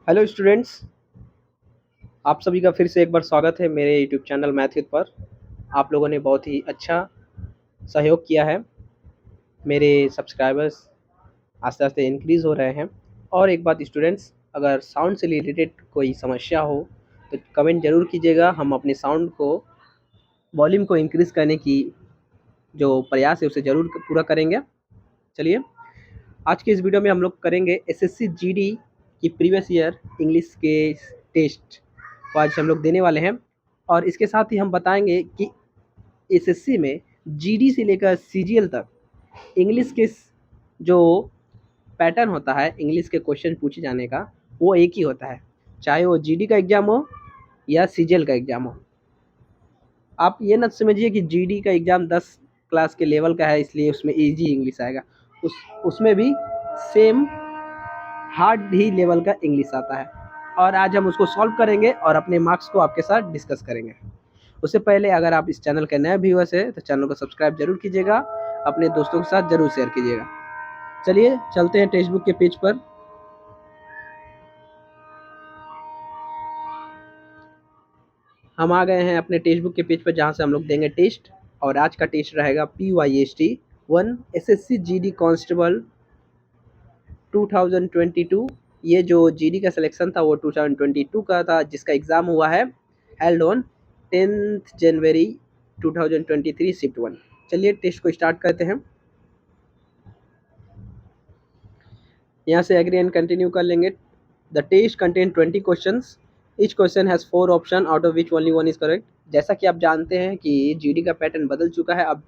Hello students. आप सभी का फिर से एक बार स्वागत है मेरे यूट्यूब चैनल मैथविद पर। आप लोगों ने बहुत ही अच्छा सहयोग किया है। मेरे सब्सक्राइबर्स आस्ते आस्ते इंक्रीज़ हो रहे हैं। और एक बात स्टूडेंट्स, अगर साउंड से रिलेटेड कोई समस्या हो तो कमेंट ज़रूर कीजिएगा। हम अपने साउंड को वॉल्यूम को इंक्रीज़ करने की जो प्रयास है उसे ज़रूर पूरा करेंगे। चलिए, आज के इस वीडियो में हम लोग करेंगे एसएससी जीडी की प्रीवियस ईयर इंग्लिश के टेस्ट को आज हम लोग देने वाले हैं। और इसके साथ ही हम बताएंगे कि एसएससी में जीडी से लेकर सीजीएल तक इंग्लिश के जो पैटर्न होता है इंग्लिश के क्वेश्चन पूछे जाने का, वो एक ही होता है, चाहे वो जीडी का एग्ज़ाम हो या सीजीएल का एग्ज़ाम हो। आप ये ना समझिए कि जीडी का एग्ज़ाम 10 क्लास के लेवल का है इसलिए उसमें इजी इंग्लिश आएगा। उसमें भी सेम हार्ड ही लेवल का इंग्लिश आता है। और आज हम उसको सॉल्व करेंगे और अपने मार्क्स को आपके साथ डिस्कस करेंगे। उससे पहले अगर आप इस चैनल के नए व्यूअर्स हैं तो चैनल को सब्सक्राइब जरूर कीजिएगा, अपने दोस्तों के साथ जरूर शेयर कीजिएगा। चलिए चलते हैं टेक्स्ट बुक के पेज पर। हम आ गए हैं अपने टेक्स्ट बुक के पेज पर जहाँ से हम लोग देंगे टेस्ट। और आज का टेस्ट रहेगा PYST 1 SSC GD कांस्टेबल 2022। ये जो जीडी का सिलेक्शन था वो 2022 का था, जिसका एग्ज़ाम हुआ है हेल्ड ऑन 10 जनवरी 2023 शिफ्ट 1। चलिए टेस्ट को स्टार्ट करते हैं। यहाँ से एग्री एंड कंटिन्यू कर लेंगे। The test contain 20 questions. Each question has 4 option out of which only 1 is correct. जैसा कि आप जानते हैं कि जीडी का पैटर्न बदल चुका है। अब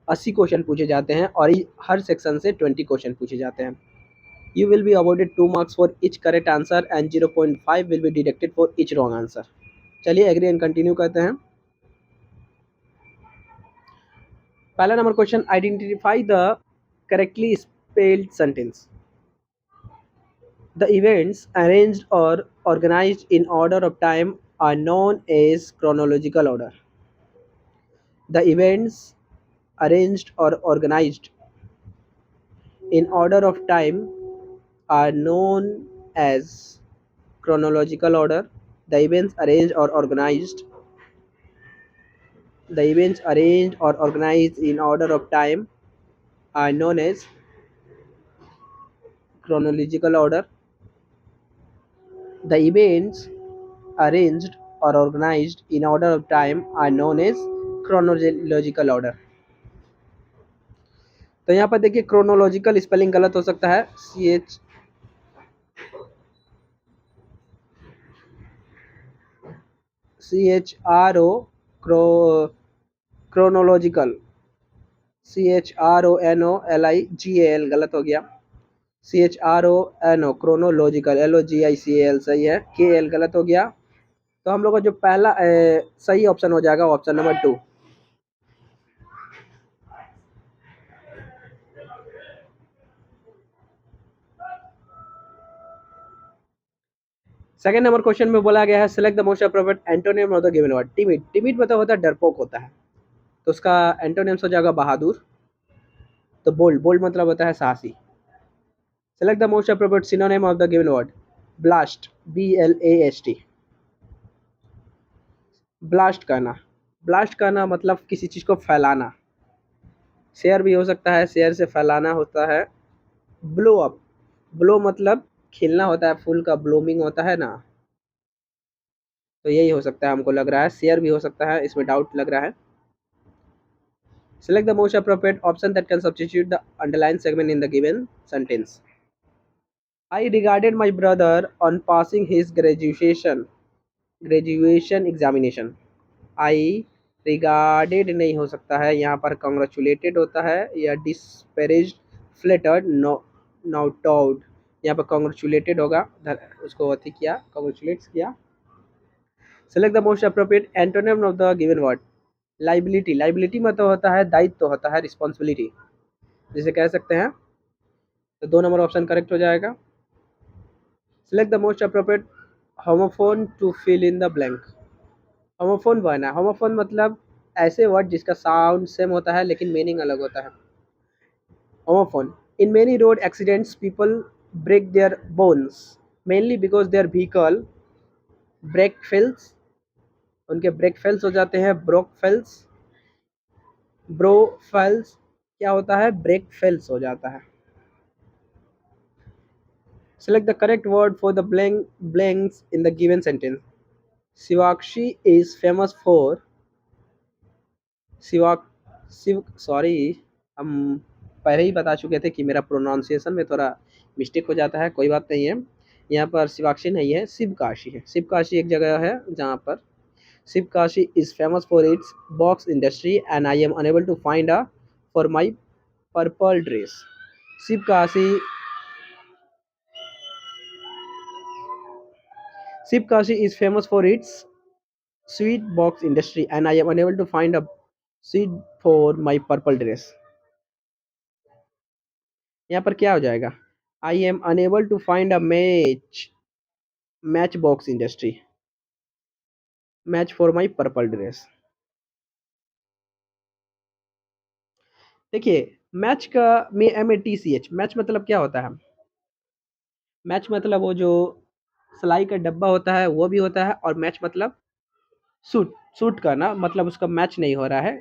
80 क्वेश्चन पूछे जाते हैं और हर सेक्शन से 20 क्वेश्चन पूछे जाते हैं। You will be awarded 2 marks for each correct answer and 0.5 will be deducted for each wrong answer. चलिए एग्री एंड कंटिन्यू करते हैं। पहला number question, identify the correctly spelled sentence. The events arranged or organized in order of time are known as chronological order. The events arranged or organized in order of time are known as chronological order. The events arranged or organized in order of time are known as chronological order. The events arranged or organized in order of time are known as chronological order. तो यहाँ पर देखिए chronological spelling गलत हो सकता है, CHRO chronological, CHRONOLIGAL गलत हो गया। CHRONO क्रोनोलॉजिकल, LOGICAL सही है। KL गलत हो गया। तो हम लोग का जो पहला सही ऑप्शन हो जाएगा option number 2। Second number question में बोला गया है select the most appropriate antonym of the given word. Timid, timid मतलब होता है डरपोक होता है, तो उसका एंटोनिम्स हो जाएगा बहादुर। तो बोल्ड, बोल्ड मतलब होता है साहसी। Select the most appropriate synonym of the given word. Blast, BLAST, blast करना। ब्लास्ट करना मतलब किसी चीज़ को फैलाना। शेयर भी हो सकता है, शेयर से फैलाना होता है। ब्लो अप, ब्लो मतलब खिलना होता है, फूल का ब्लूमिंग होता है ना, तो यही हो सकता है हमको लग रहा है। शेयर भी हो सकता है, इसमें डाउट लग रहा है। Select the most appropriate option that can substitute the underlined segment in the given sentence. I regarded my brother on passing his graduation examination. I regarded नहीं हो सकता है, यहाँ पर congratulated होता है, या disparaged, flattered, noted। यहाँ पर congratulated होगा, उसको अति किया, congratulates किया। Select the most appropriate antonym of the given word. Liability, liability मतलब होता है दायित्व, तो होता है रिस्पॉन्सिबिलिटी, जिसे कह सकते हैं। तो 2 नंबर ऑप्शन करेक्ट हो जाएगा। Select the most appropriate homophone to fill in the blank. Homophone word है, होमोफोन मतलब ऐसे वर्ड जिसका साउंड सेम होता है लेकिन मीनिंग अलग होता है। Homophone, in many road accidents people break their bones. Mainly because their vehicle brake fails, उनके ब्रेक फेल्स हो जाते हैं, ब्रोक फेल्स, ब्रो फेल्स, क्या होता है, ब्रेक फेल्स हो जाता है। Select the correct word for the blanks in the given sentence. Shivakshi is famous for Shiva Shiv sorry, हम पहले ही बता चुके थे कि मेरा प्रोनाउंसिएशन में थोड़ा मिस्टेक हो जाता है, कोई बात नहीं है। यहाँ पर शिवाक्षी नहीं है, शिवकाशी है। शिवकाशी एक जगह है जहाँ पर Sivakasi is famous for its box industry and I am unable to find a for my purple dress. Sivakasi Sivakasi is famous for its sweet box industry and I am unable to find a seat for my purple dress। यहाँ पर क्या हो जाएगा, I am unable to find a match box industry, match for my purple dress. देखिए, match का में MATCH, match मतलब क्या होता है, मैच मतलब वो जो सिलाई का डब्बा होता है वो भी होता है, और मैच मतलब सूट, सूट का ना मतलब उसका मैच नहीं हो रहा है।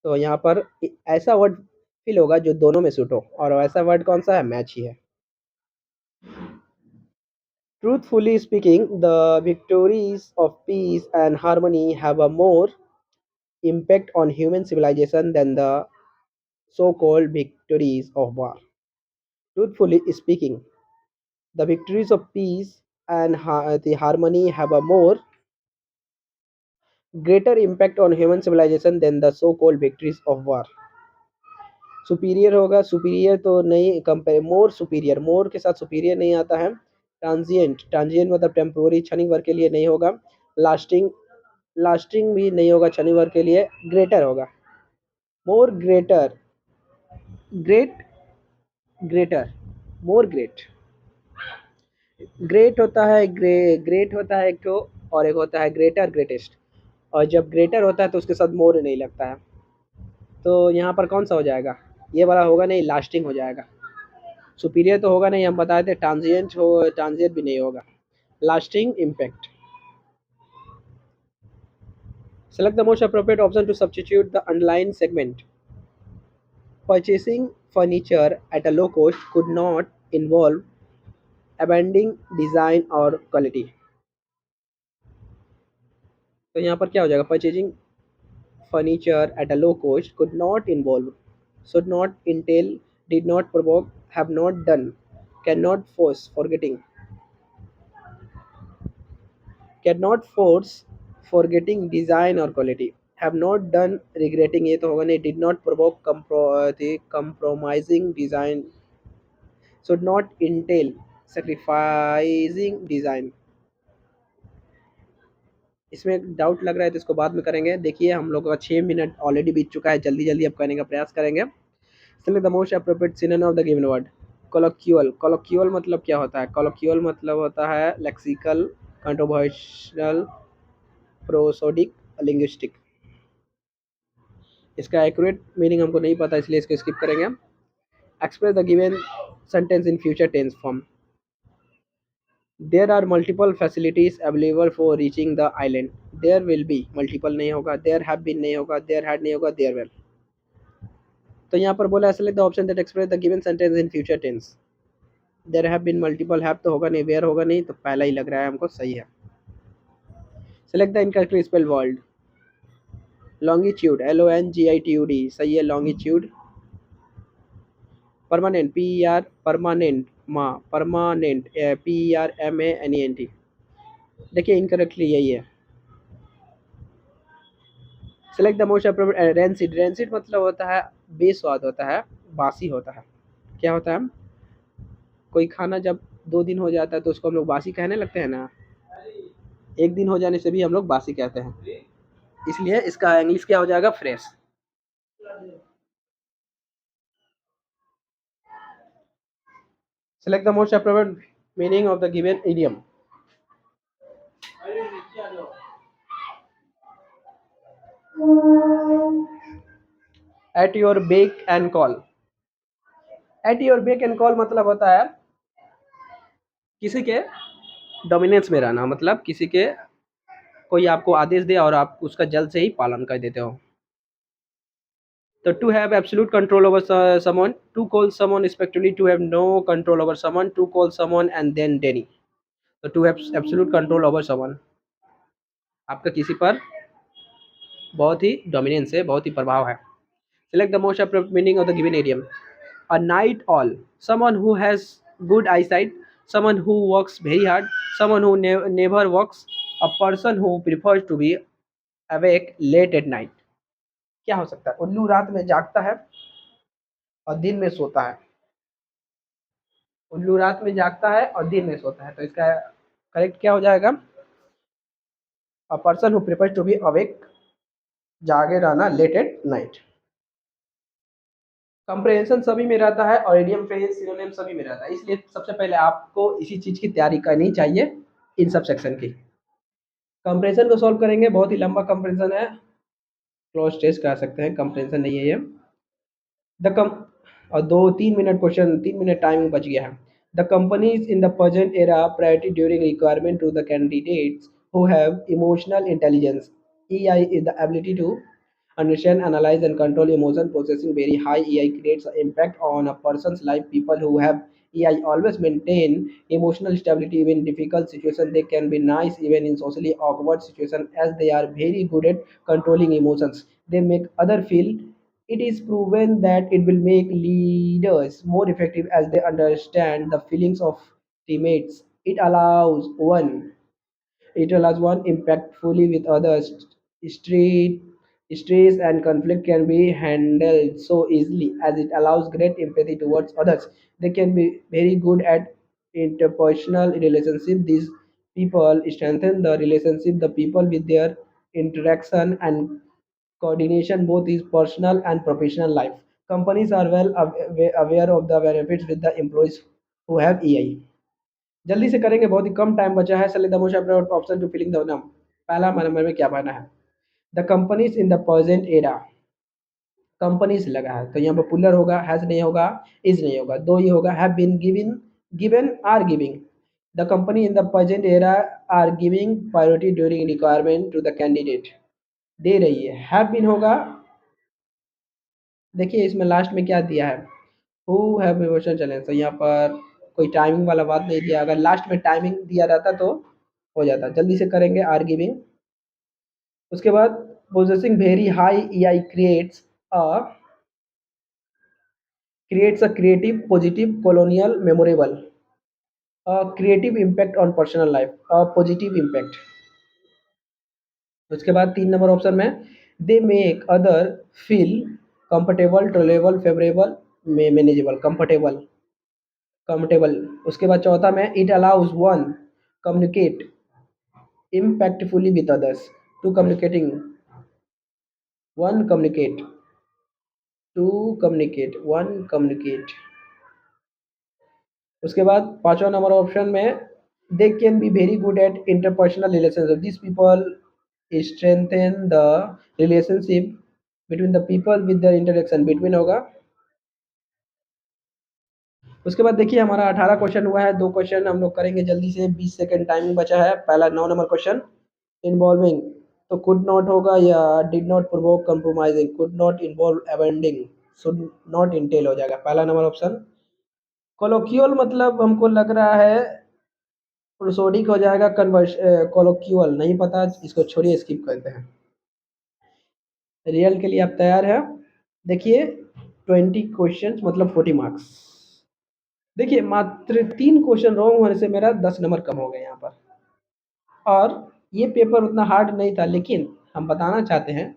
तो यहाँ पर ऐसा वर्ड फिल होगा जो दोनों में सूट हो, और ऐसा वर्ड कौन सा है, मैच ही है। Truthfully speaking, the victories of peace and harmony have a more impact on human civilization than the so-called victories of war. Truthfully speaking, the victories of peace and the harmony have a more greater impact on human civilization than the so-called victories of war। Superior होगा, superior तो नहीं, compare मोर superior, मोर के साथ superior नहीं आता है। Transient, transient मतलब temporary, क्षणिक भर के लिए नहीं होगा। लास्टिंग, लास्टिंग भी नहीं होगा क्षणिक भर के लिए। ग्रेटर होगा, मोर ग्रेटर, ग्रेट, ग्रेटर, मोर ग्रेट। ग्रेट होता है ग्रेट होता है एक तो, और एक होता है ग्रेटर, ग्रेटेस्ट। और जब ग्रेटर होता है तो उसके साथ मोर नहीं लगता है, तो यहाँ पर कौन सा हो जाएगा, ये वाला होगा नहीं, लास्टिंग हो जाएगा। सुपीरियर तो होगा नहीं, हम बताए थे। ट्रांजिएंट हो, ट्रांजिएंट भी नहीं होगा। Lasting impact. Select the most appropriate option to substitute the underline segment. Purchasing furniture at a low cost could not involve abandoning design और क्वालिटी। तो यहाँ पर क्या हो जाएगा, purchasing furniture at a low cost could not involve, should not entail, did not provoke, have not done, cannot force, forgetting, cannot force, forgetting design or quality, have not done, regretting, ये तो होगा नहीं, did not provoke, compromising design, should not entail, sacrificing design। इसमें एक doubt लग रहा है तो इसको बाद में करेंगे। देखिए हम लोग का 6 मिनट ऑलरेडी बीत चुका है, जल्दी जल्दी अब करने का प्रयास करेंगे। Select the most appropriate synonym of the given word। colloquial, colloquial मतलब क्या होता है, colloquial मतलब होता है लेक्सिकल, कंट्रोवर्शियल, प्रोसोडिक, लिंग्विस्टिक। इसका एक्यूरेट मीनिंग हमको नहीं पता, इसलिए इसको स्किप करेंगे। Express the given sentence in future tense form. There are multiple facilities available for reaching the island. There will be, multiple नहीं होगा, देयर हैव बीन नहीं होगा, देयर हैड नहीं होगा, देयर विल। तो यहाँ पर बोला select the option that express the given sentence in future tense. There have been multiple, have तो होगा नहीं, वेयर होगा नहीं, तो पहला ही लग रहा है हमको सही है। Select the incorrectly spelled word. Longitude, LONGITUD, सही है, longitude. Permanent, PER, permanent, permanent, PERMANENT। देखिए इनकरेक्टली यही है। Select the most appropriate. Rancid, rancid मतलब होता है बेस्वाद होता है, बासी होता है। क्या होता है, कोई खाना जब 2 दिन हो जाता है तो उसको हम लोग बासी कहने लगते हैं ना, 1 दिन हो जाने से भी हम लोग बासी कहते हैं, इसलिए इसका इंग्लिश क्या हो जाएगा, fresh. Select the most appropriate meaning of the given idiom। At your beck and call। At your beck and call मतलब होता है किसी के डोमिनेंस में रहना, मतलब किसी के कोई आपको आदेश दे और आप उसका जल्द से ही पालन कर देते हो। तो to have absolute control over someone, to call someone respectively, to have no control over someone, to call someone and then deny. तो to have absolute control over someone, आपका किसी पर बहुत ही डोमिनेंस है, बहुत ही प्रभाव है। Select the most appropriate meaning of the given idiom. A night owl, someone who has good eyesight, someone who works very hard, someone who never works, a person who prefers to be awake late at night. क्या हो सकता है? उल्लू रात में जागता है और दिन में सोता है। उल्लू रात में जागता है और दिन में सोता है, तो इसका करेक्ट क्या हो जाएगा? A person who prefers to be awake, जागे रहना, लेट एट नाइट। कंप्रेहेंशन सभी में रहता है और इडियम फ्रेज सिनोनिम सभी में रहता है, इसलिए सबसे पहले आपको इसी चीज़ की तैयारी करनी चाहिए, इन सब सेक्शन की। कंप्रेहेंशन को सॉल्व करेंगे, बहुत ही लंबा कंप्रेहेंशन है, क्लोज टेस्ट कह सकते हैं, कंप्रेहेंशन नहीं है ये। द कम और 2-3 मिनट क्वेश्चन, 3 मिनट टाइम बच गया है। The companies in the present era priority during requirement to the candidates who have emotional intelligence. EI is the ability to understand, analyze, and control emotion. Possessing very high EI creates an impact on a person's life. People who have EI always maintain emotional stability even in difficult situations. They can be nice even in socially awkward situations as they are very good at controlling emotions. They make other feel. It is proven that it will make leaders more effective as they understand the feelings of teammates. It allows one impactfully with others. Street, stress and conflict can be handled so easily as it allows great empathy towards others. They can be very good at interpersonal relationship. These people strengthen the relationship, the people with their interaction and coordination both is personal and professional life. Companies are well aware of the benefits with the employees who have EI. जल्दी से करेंगे, बहुत ही कम time बचा है। Select the most appropriate option to filling the numb. पहला हमारे मन में क्या बना है? The companies in the present era, companies लगा है तो यहाँ पर पुलर होगा, हैज नहीं होगा, इज नहीं होगा, दो ही होगा, have been given, given, are giving. The company in the present era are giving priority during requirement to the candidate, दे रही है। हैव बीन होगा, देखिए इसमें लास्ट में क्या दिया है, हु हैव इमोशनल चैलेंज, तो यहाँ पर कोई टाइमिंग वाला बात नहीं दिया। अगर लास्ट में टाइमिंग दिया रहता तो हो जाता। जल्दी से करेंगे, आर गिविंग। उसके बाद possessing very high EI creates a creative, positive, colonial, memorable, a creative impact on personal life, a positive impact। उसके बाद 3 नंबर ऑप्शन में they make other feel comfortable, tolerable, favourable, manageable, comfortable, comfortable. उसके बाद चौथा में it allows one communicate impactfully with others, to communicating, one communicate, to communicate, one communicate। उसके बाद 5वां नंबर ऑप्शन में they can be very good at interpersonal relationship, this people strengthen the relationship between the people with the interaction between होगा। उसके बाद देखिए हमारा 18 question हुआ है, 2 क्वेश्चन हम लोग करेंगे जल्दी से, 20 सेकंड टाइमिंग बचा है। पहला 9 नंबर क्वेश्चन इन्वॉल्विंग, तो कुड नॉट होगा या did not provoke compromising, could not involve abandoning, should not entail हो जाएगा पहला नंबर ऑप्शन। कोलोक्यूल मतलब हमको लग रहा है प्रोसोडिक हो जाएगा, कन्वर्स कोलोक्यूल नहीं पता, इसको छोड़िए, स्किप करते हैं। रियल के लिए आप तैयार हैं? देखिए 20 क्वेश्चन मतलब 40 मार्क्स। देखिए मात्र 3 क्वेश्चन रॉन्ग होने से मेरा 10 नंबर कम हो गए यहाँ पर। और ये पेपर उतना हार्ड नहीं था, लेकिन हम बताना चाहते हैं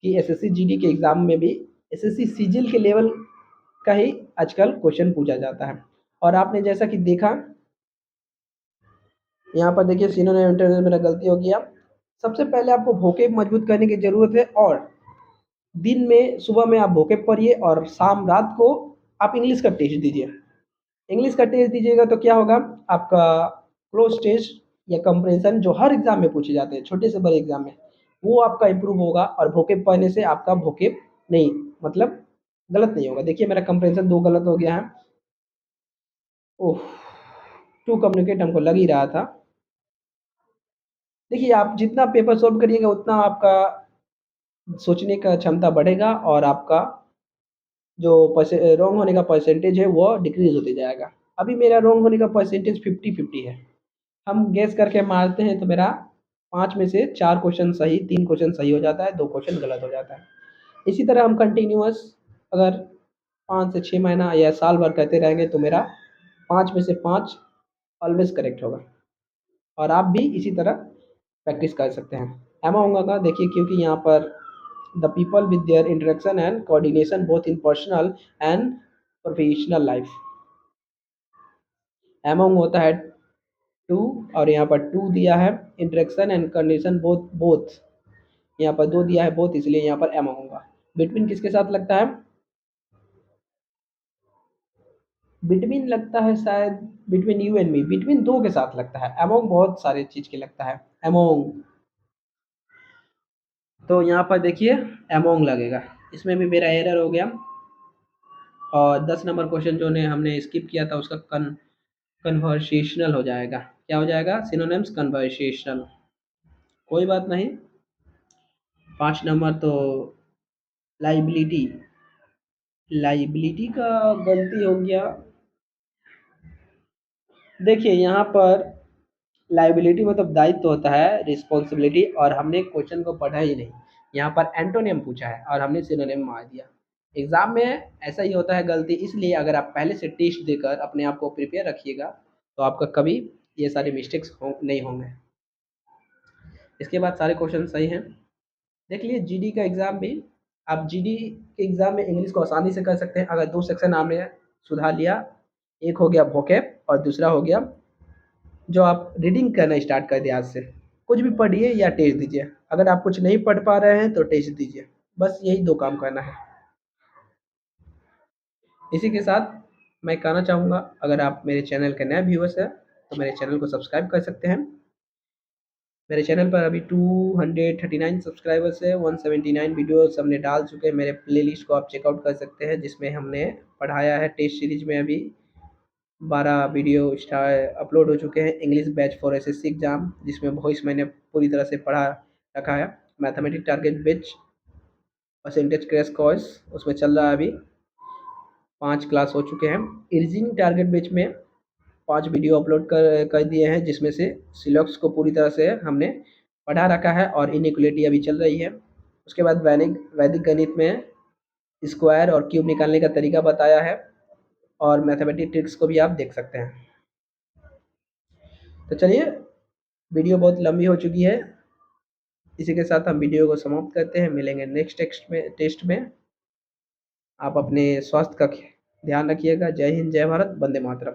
कि एसएससी जीडी के एग्ज़ाम में भी एसएससी सिजिल के लेवल का ही आजकल क्वेश्चन पूछा जाता है। और आपने जैसा कि देखा यहाँ पर, देखिए सिनोनिम इंटरनेट मेरा गलती हो गया। सबसे पहले आपको वोकैब मजबूत करने की ज़रूरत है, और दिन में सुबह में आप वोकैब पढ़िए और शाम रात को आप इंग्लिश का टेस्ट दीजिए। इंग्लिश का टेस्ट दीजिएगा तो क्या होगा, आपका क्लोज टेस्ट या कंप्रेंशन जो हर एग्जाम में पूछे जाते हैं, छोटे से बड़े एग्जाम में, वो आपका इम्प्रूव होगा। और वोकैब पढ़ने से आपका वोकैब नहीं, मतलब गलत नहीं होगा। देखिए मेरा कंप्रेंशन 2 गलत हो गया है। ओह, टू कम्युनिकेट हमको लग ही रहा था। देखिए, आप जितना पेपर सॉल्व करिएगा उतना आपका सोचने का क्षमता बढ़ेगा और आपका जो रॉन्ग होने का परसेंटेज है वो डिक्रीज़ होते जाएगा। अभी मेरा रॉन्ग होने का परसेंटेज 50-50 है। हम गेस करके मारते हैं तो मेरा 5 में से 4 क्वेश्चन सही, 3 क्वेश्चन सही हो जाता है, 2 क्वेश्चन गलत हो जाता है। इसी तरह हम कंटिन्यूअस अगर 5 से 6 महीना या साल भर करते रहेंगे तो मेरा 5 में से 5 ऑलवेज़ करेक्ट होगा। और आप भी इसी तरह प्रैक्टिस कर सकते हैं। एमा होगा का देखिए, क्योंकि यहाँ पर the people with their interaction and coordination both in personal and professional life. Among होता है टू, और यहाँ पर टू दिया है, interaction and condition both both, यहाँ पर दो दिया है बोथ, इसलिए यहाँ पर एमोंग होगा। बिटवीन किसके साथ लगता है? बिटवीन लगता है शायद between you and me, between दो के साथ लगता है। एमोंग बहुत सारे चीज के लगता है, एमोंग। तो यहाँ पर देखिए एमोंग लगेगा, इसमें भी मेरा एरर हो गया। और 10 नंबर क्वेश्चन जो ने हमने स्किप किया था उसका कन्वर्सेशनल हो जाएगा। क्या हो जाएगा? Synonyms conversational. कोई बात नहीं। 5 नंबर तो लाइबिलिटी, लाइबिलिटी का गलती हो गया। देखिए यहाँ पर लाइबिलिटी मतलब दायित्व होता है, रिस्पॉन्सिबिलिटी, और हमने क्वेश्चन को पढ़ा ही नहीं। यहाँ पर एंटोनियम पूछा है और हमने सिनोनिम मार दिया। एग्जाम में ऐसा ही होता है गलती, इसलिए अगर आप पहले से टेस्ट देकर अपने आप को प्रिपेयर रखिएगा तो आपका कभी ये सारे मिस्टेक्स नहीं होंगे। इसके बाद सारे क्वेश्चन सही हैं। देख लीजिए जीडी का एग्ज़ाम भी, आप जीडी के एग्ज़ाम में इंग्लिश को आसानी से कर सकते हैं अगर 2 सेक्शन आपने सुधार लिया। एक हो गया वोकैब और दूसरा हो गया जो आप रीडिंग करना स्टार्ट कर दिया आज से। कुछ भी पढ़िए या टेस्ट दीजिए। अगर आप कुछ नहीं पढ़ पा रहे हैं तो टेस्ट दीजिए। बस यही 2 काम करना है। इसी के साथ मैं कहना चाहूँगा, अगर आप मेरे चैनल के नए व्यूअर्स हैं तो मेरे चैनल को सब्सक्राइब कर सकते हैं। मेरे चैनल पर अभी 239 सब्सक्राइबर्स है, 179 वीडियोस हमने डाल चुके हैं। मेरे प्लेलिस्ट को आप चेकआउट कर सकते हैं जिसमें हमने पढ़ाया है। टेस्ट सीरीज में अभी 12 वीडियो अपलोड हो चुके हैं। English batch for SSC exam जिसमें वॉइस मैंने पूरी तरह से पढ़ा रखा है। Mathematics target batch percentage crash course उसमें चल रहा है अभी, 5 क्लास हो चुके हैं। रीजनिंग टारगेट बैच में 5 वीडियो अपलोड कर दिए हैं जिसमें से सिलेक्स को पूरी तरह से हमने पढ़ा रखा है और इनइक्वलिटी अभी चल रही है। उसके बाद वैदिक गणित में स्क्वायर और क्यूब निकालने का तरीका बताया है और मैथमेटिक्स ट्रिक्स को भी आप देख सकते हैं। तो चलिए, वीडियो बहुत लंबी हो चुकी है, इसी के साथ हम वीडियो को समाप्त करते हैं। मिलेंगे नेक्स्ट टेस्ट में। आप अपने स्वास्थ्य का ध्यान रखिएगा। जय हिंद, जय भारत, वंदे मातरम।